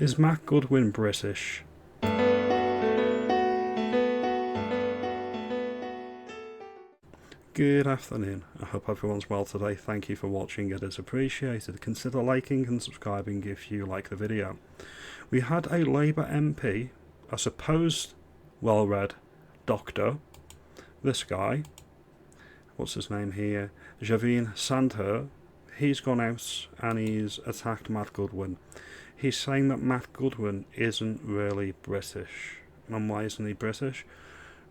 Is Matt Goodwin British? Good afternoon. I hope everyone's well today. Thank you for watching. It is appreciated. Consider liking and subscribing if you like the video. We had a Labour MP, a supposed well-read doctor, this guy, what's his name here, Jeevun Sandher. He's gone out and he's attacked Matt Goodwin. He's saying that Matt Goodwin isn't really British. And why isn't he British?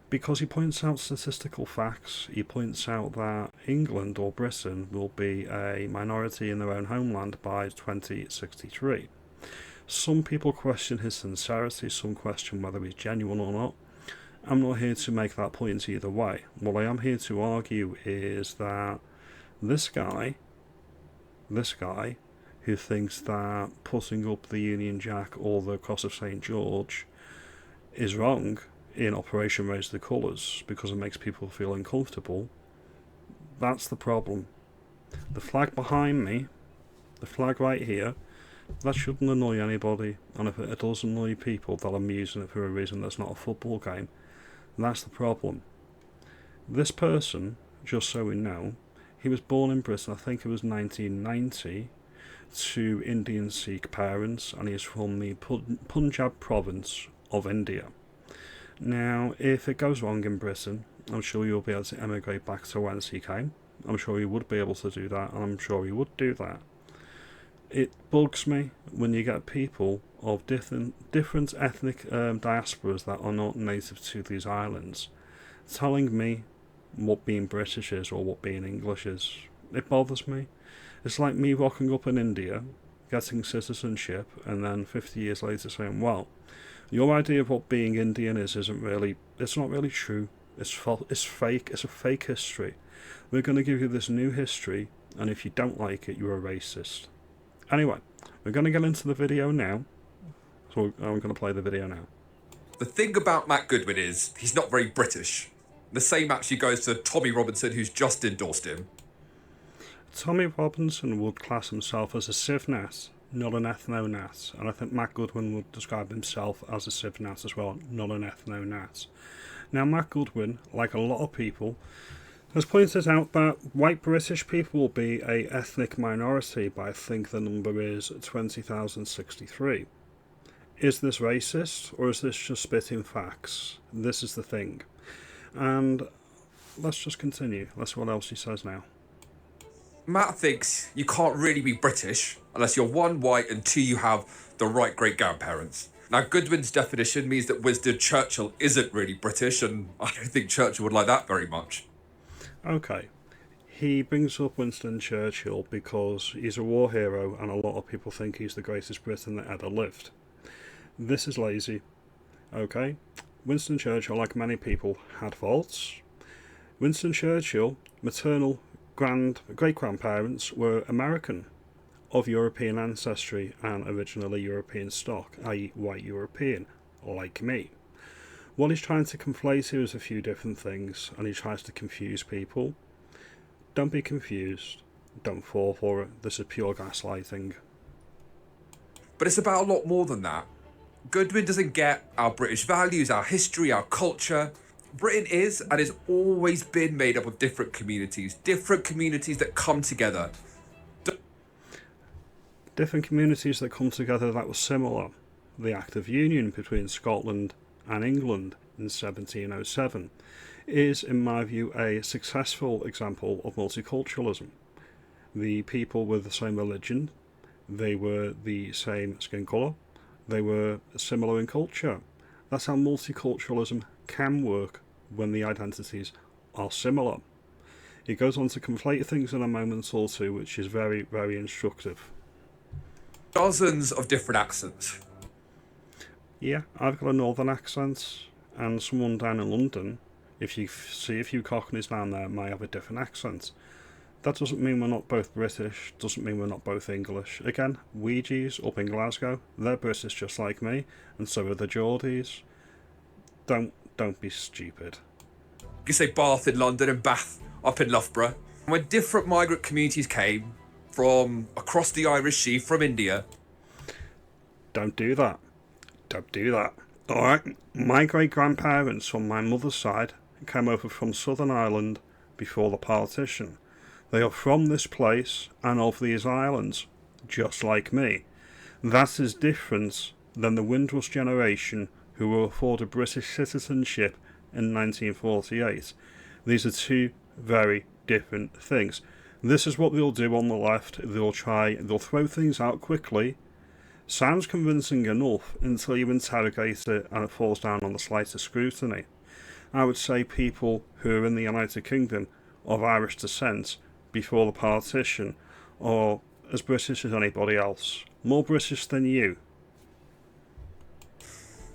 Because he points out statistical facts. He points out that England or Britain will be a minority in their own homeland by 2063. Some people question his sincerity, some question whether he's genuine or not. I'm not here to make that point either way. What I am here to argue is that this guy who thinks that putting up the Union Jack or the Cross of St. George is wrong in Operation Raise the Colours because it makes people feel uncomfortable, that's the problem. The flag behind me, the flag right here, that shouldn't annoy anybody, and if it does annoy people, they'll be using it for a reason that's not a football game. That's the problem. This person, just so we know, he was born in Britain, I think it was 1990, to Indian Sikh parents, and he's from the Punjab province of India. Now, if it goes wrong in Britain, I'm sure you'll be able to emigrate back to whence he came. I'm sure he would be able to do that, and I'm sure he would do that. It bugs me when you get people of different ethnic diasporas that are not native to these islands telling me what being British is or what being English is. It bothers me. It's like me rocking up in India, getting citizenship, and then 50 years later saying, well, your idea of what being Indian is it's not really true. It's fake. It's a fake history. We're going to give you this new history, and if you don't like it, you're a racist. Anyway, we're going to get into the video now. So I'm going to play the video now. The thing about Matt Goodwin is he's not very British. The same actually goes to Tommy Robinson, who's just endorsed him. Tommy Robinson would class himself as a civ-nat, not an ethno-nat, and I think Matt Goodwin would describe himself as a civ-nat as well, not an ethno-nat. Now, Matt Goodwin, like a lot of people, has pointed out that white British people will be a ethnic minority, but I think the number is 20,063. Is this racist, or is this just spitting facts? This is the thing. And let's just continue. Let's see what else he says now. Matt thinks you can't really be British unless you're one, white, and two, you have the right great-grandparents. Now, Goodwin's definition means that Winston Churchill isn't really British, and I don't think Churchill would like that very much. Okay. He brings up Winston Churchill because he's a war hero and a lot of people think he's the greatest Briton that ever lived. This is lazy. Okay? Winston Churchill, like many people, had faults. Winston Churchill, maternal great-grandparents were American, of European ancestry and originally European stock, i.e. white European, like me. What he's trying to conflate here is a few different things, and he tries to confuse people. Don't be confused. Don't fall for it. This is pure gaslighting. But it's about a lot more than that. Goodwin doesn't get our British values, our history, our culture. Britain is and has always been made up of different communities that come together. Different communities that come together that were similar. The Act of Union between Scotland and England in 1707 is, in my view, a successful example of multiculturalism. The people were the same religion, they were the same skin colour, they were similar in culture. That's how multiculturalism can work when the identities are similar. He goes on to conflate things in a moment or two, which is very, very instructive. Dozens of different accents. Yeah, I've got a northern accent, and someone down in London, if you see a few cockneys down there, might have a different accent. That doesn't mean we're not both British, doesn't mean we're not both English. Again, Ouija's up in Glasgow, they're British just like me, and so are the Geordies. Don't be stupid. You say Bath in London and Bath up in Loughborough. When different migrant communities came from across the Irish Sea, from India. Don't do that. Don't do that. Alright, my great-grandparents from my mother's side came over from Southern Ireland before the partition. They are from this place and of these islands, just like me. That is different than the Windrush generation who were afforded British citizenship in 1948. These are two very different things. This is what they'll do on the left. They'll throw things out quickly. Sounds convincing enough until you interrogate it and it falls down on the slightest scrutiny. I would say people who are in the United Kingdom of Irish descent before the partition are as British as anybody else. More British than you.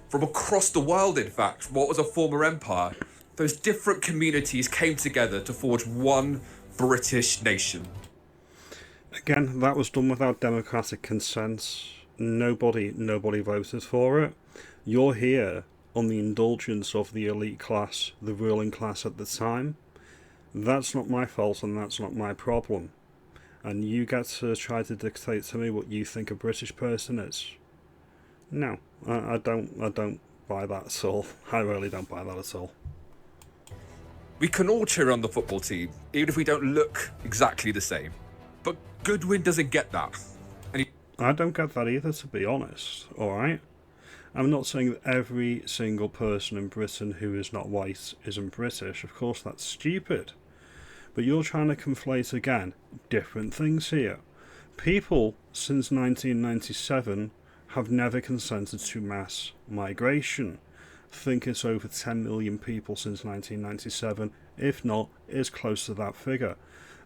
From across the world, in fact, what was a former empire, those different communities came together to forge one British nation. Again, that was done without democratic consent. Nobody voted for it. You're here on the indulgence of the elite class, the ruling class at the time. That's not my fault and that's not my problem. And you get to try to dictate to me what you think a British person is. No, I don't buy that at all. I really don't buy that at all. We can all cheer on the football team, even if we don't look exactly the same. But Goodwin doesn't get that. I don't get that either, to be honest, alright? I'm not saying that every single person in Britain who is not white isn't British. Of course, that's stupid. But you're trying to conflate, again, different things here. People, since 1997, have never consented to mass migration. I think it's over 10 million people since 1997, if not, it's close to that figure.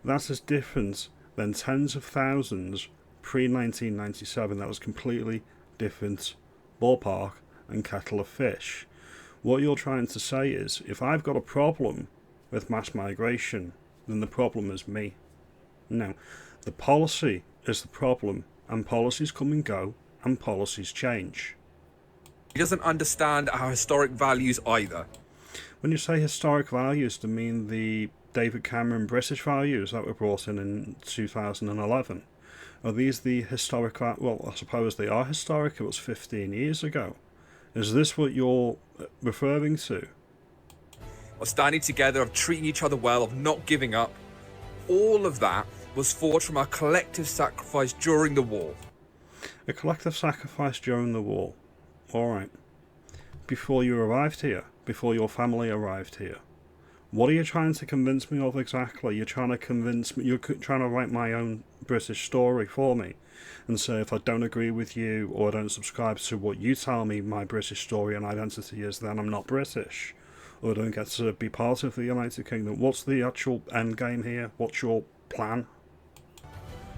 That is different than tens of thousands pre-1997. That was completely different ballpark and kettle of fish. What you're trying to say is, if I've got a problem with mass migration, then the problem is me. No, the policy is the problem, and policies come and go, and policies change. He doesn't understand our historic values either. When you say historic values, do you mean the David Cameron British values that were brought in 2011? Are these the historic... Well, I suppose they are historic. It was 15 years ago. Is this what you're referring to? Of standing together, of treating each other well, of not giving up. All of that was forged from our collective sacrifice during the war. A collective sacrifice during the war. Alright. Before you arrived here, before your family arrived here, what are you trying to convince me of exactly? You're trying to convince me, you're trying to write my own British story for me and say if I don't agree with you or I don't subscribe to what you tell me my British story and identity is, then I'm not British, or I don't get to be part of the United Kingdom. What's the actual end game here? What's your plan?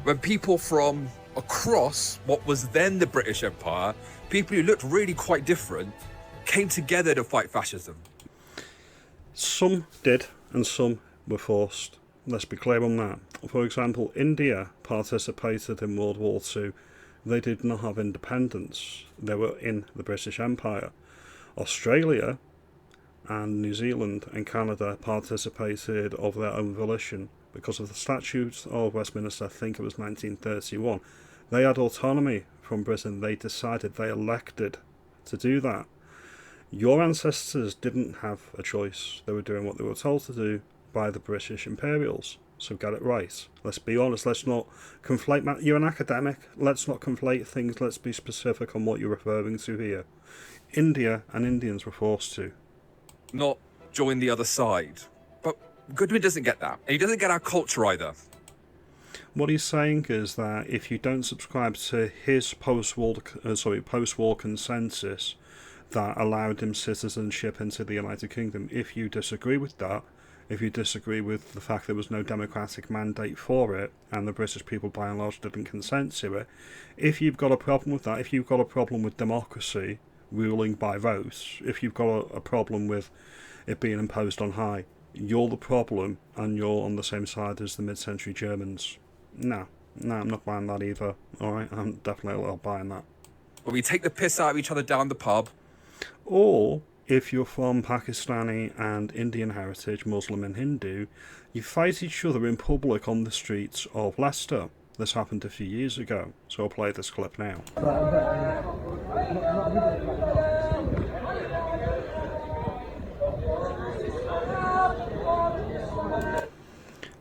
When people from across what was then the British Empire, people who looked really quite different, came together to fight fascism. Some did, and some were forced. Let's be clear on that. For example, India participated in World War II. They did not have independence. They were in the British Empire. Australia and New Zealand and Canada participated of their own volition because of the Statute of Westminster. I think it was 1931. They had autonomy from Britain. They decided, they elected to do that. Your ancestors didn't have a choice. They were doing what they were told to do by the British Imperials. So get it right. Let's be honest. Let's not conflate. You're an academic. Let's not conflate things. Let's be specific on what you're referring to here. India and Indians were forced to. Not join the other side. But Goodwin doesn't get that. And he doesn't get our culture either. What he's saying is that if you don't subscribe to his post-war consensus that allowed him citizenship into the United Kingdom, if you disagree with that, if you disagree with the fact there was no democratic mandate for it, and the British people by and large didn't consent to it, if you've got a problem with that, if you've got a problem with democracy ruling by vote, if you've got a problem with it being imposed on high, you're the problem, and you're on the same side as the mid-century Germans. No, I'm not buying that either. Alright, I'm definitely not buying that. When we take the piss out of each other down the pub. Or, if you're from Pakistani and Indian heritage, Muslim and Hindu, you fight each other in public on the streets of Leicester. This happened a few years ago, so I'll play this clip now.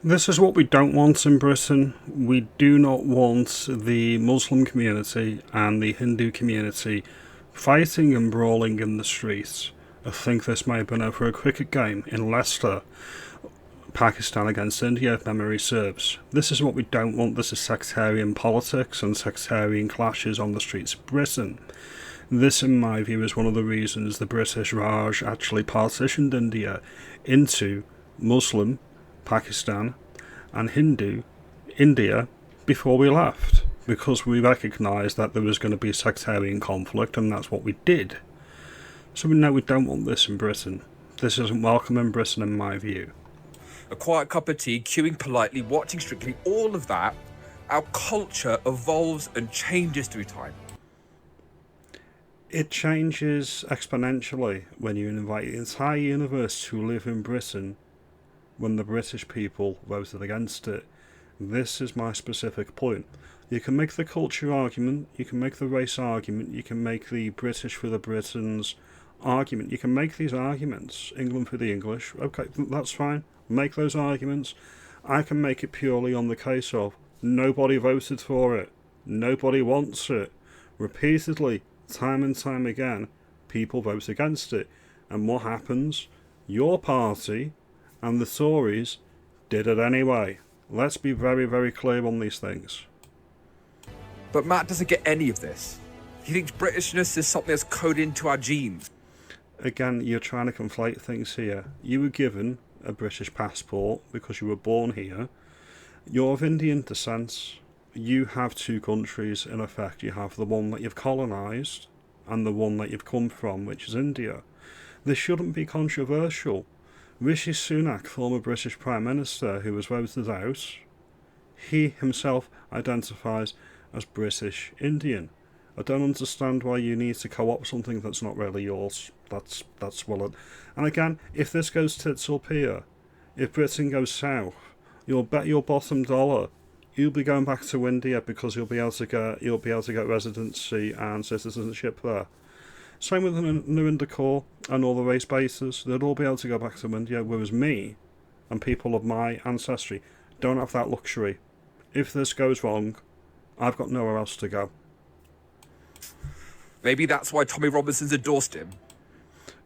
This is what we don't want in Britain. We do not want the Muslim community and the Hindu community fighting and brawling in the streets. I think this may have been over a cricket game in Leicester, Pakistan against India, if memory serves. This is what we don't want. This is sectarian politics and sectarian clashes on the streets of Britain. This, in my view, is one of the reasons the British Raj actually partitioned India into Muslim, Pakistan, and Hindu, India, before we left, because we recognised that there was going to be sectarian conflict, and that's what we did. So no, we don't want this in Britain. This isn't welcome in Britain, in my view. A quiet cup of tea, queuing politely, watching Strictly, all of that, our culture evolves and changes through time. It changes exponentially when you invite the entire universe to live in Britain when the British people voted against it. This is my specific point. You can make the culture argument, you can make the race argument, you can make the British for the Britons argument. You can make these arguments, England for the English. Okay, that's fine. Make those arguments. I can make it purely on the case of nobody voted for it. Nobody wants it. Repeatedly, time and time again, people vote against it. And what happens? Your party and the Tories did it anyway. Let's be very, very clear on these things. But Matt doesn't get any of this. He thinks Britishness is something that's coded into our genes. Again, you're trying to conflate things here. You were given a British passport because you were born here. You're of Indian descent. You have two countries in effect. You have the one that you've colonised and the one that you've come from, which is India. This shouldn't be controversial. Rishi Sunak, former British Prime Minister who was voted out, he himself identifies as British Indian. I don't understand why you need to co-opt something that's not really yours. That's well. And again, if this goes tits up here, if Britain goes south, you'll bet your bottom dollar you'll be going back to India because you'll be able to get residency and citizenship there. Same with Narendra Kaur and all the race bases. They'd all be able to go back to India, whereas me and people of my ancestry don't have that luxury. If this goes wrong, I've got nowhere else to go. Maybe that's why Tommy Robinson's endorsed him.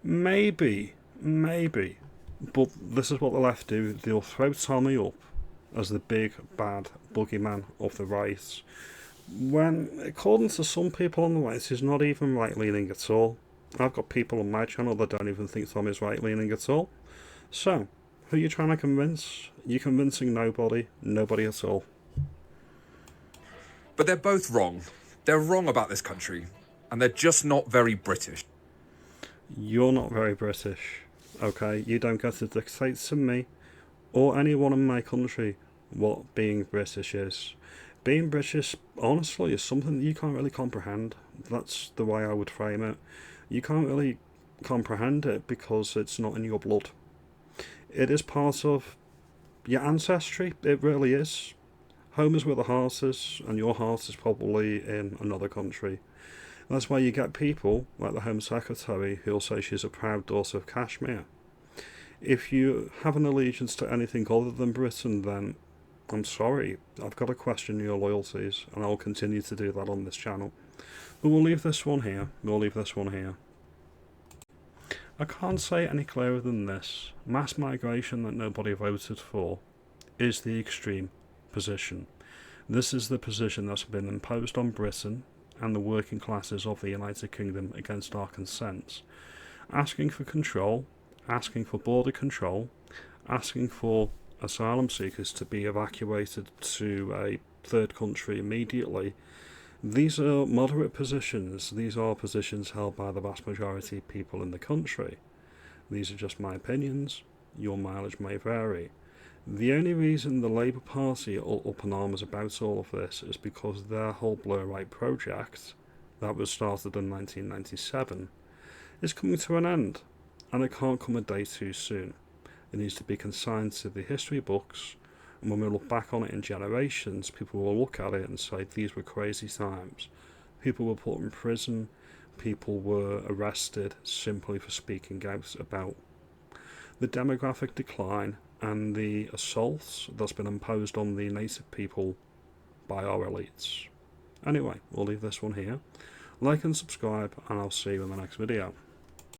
Maybe. But this is what the left do. They'll throw Tommy up as the big, bad boogeyman of the right, when, according to some people on the right, he's not even right-leaning at all. I've got people on my channel that don't even think Tommy's right-leaning at all. So, who are you trying to convince? You're convincing nobody at all. But they're both wrong. They're wrong about this country, and they're just not very British. You're not very British, okay? You don't get to dictate to me or anyone in my country what being British is. Being British, honestly, is something that you can't really comprehend. That's the way I would frame it. You can't really comprehend it because it's not in your blood. It is part of your ancestry. It really is. Home is where the heart is, and your heart is probably in another country. And that's why you get people like the Home Secretary who'll say she's a proud daughter of Kashmir. If you have an allegiance to anything other than Britain, then I'm sorry, I've got to question your loyalties, and I'll continue to do that on this channel. But we'll leave this one here. I can't say any clearer than this. Mass migration that nobody voted for is the extreme position. This is the position that's been imposed on Britain and the working classes of the United Kingdom against our consent. Asking for control, asking for border control, asking for asylum seekers to be evacuated to a third country immediately. These are moderate positions. These are positions held by the vast majority of people in the country. These are just my opinions. Your mileage may vary. The only reason the Labour Party are up in arms about all of this is because their whole Blur Right project, that was started in 1997, is coming to an end, and it can't come a day too soon. It needs to be consigned to the history books, and when we look back on it in generations, people will look at it and say these were crazy times. People were put in prison, people were arrested simply for speaking out about the demographic decline and the assaults that's been imposed on the native people by our elites. Anyway, we'll leave this one here. Like and subscribe, and I'll see you in the next video.